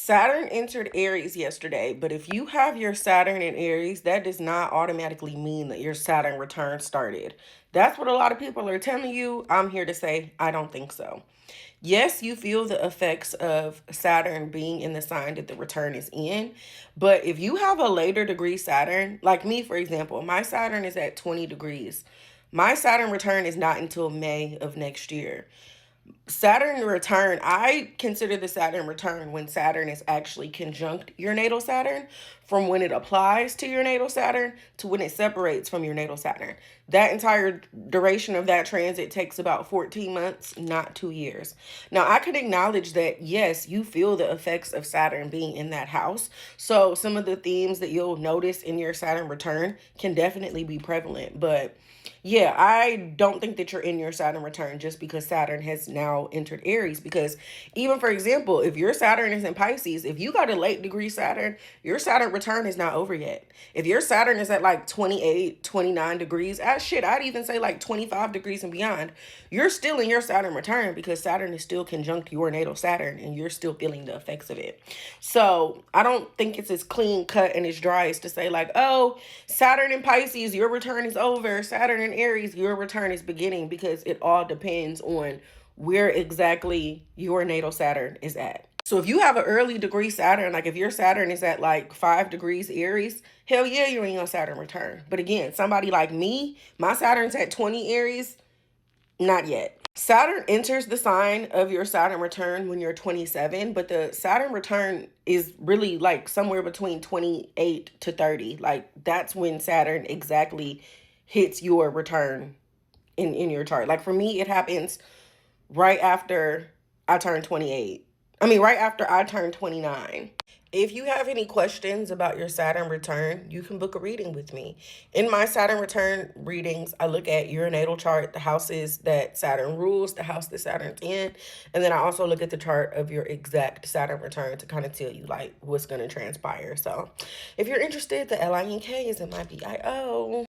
Saturn entered Aries yesterday, but if you have your Saturn in Aries, that does not automatically mean that your Saturn return started. That's what a lot of people are telling you. I'm here to say I don't think so. Yes, you feel the effects of Saturn being in the sign that the return is in, but if you have a later degree Saturn, like me, for example, my Saturn is at 20 degrees. My Saturn return is not until May of next year. Saturn return, I consider the Saturn return when Saturn is actually conjunct your natal Saturn, from when it applies to your natal Saturn to when it separates from your natal Saturn. That entire duration of that transit takes about 14 months, not 2 years. Now, I could acknowledge that, yes, you feel the effects of Saturn being in that house. So some of the themes that you'll notice in your Saturn return can definitely be prevalent, but yeah, I don't think that you're in your Saturn return just because Saturn has now entered Aries. Because even for example, if your Saturn is in Pisces, if you got a late degree Saturn, your Saturn return is not over yet. If your Saturn is at like 28, 29 degrees, shit, I'd even say like 25 degrees and beyond, you're still in your Saturn return because Saturn is still conjunct your natal Saturn and you're still feeling the effects of it. So I don't think it's as clean cut and as dry as to say like, oh, Saturn in Pisces, your return is over. Saturn in Aries, your return is beginning, because it all depends on where exactly your natal Saturn is at. So if you have an early degree Saturn, like if your Saturn is at like 5 degrees Aries, hell yeah, you're in your Saturn return. But again, somebody like me, my Saturn's at 20 Aries, not yet. Saturn enters the sign of your Saturn return when you're 27, but the Saturn return is really like somewhere between 28 to 30. Like that's when Saturn exactly hits your return in your chart. Like for me, it happens right after I turn 28. I mean, right after I turn 29. If you have any questions about your Saturn return, you can book a reading with me. In my Saturn return readings, I look at your natal chart, the houses that Saturn rules, the house that Saturn's in, and then I also look at the chart of your exact Saturn return to kind of tell you like what's going to transpire. So if you're interested, the LINK is in my bio.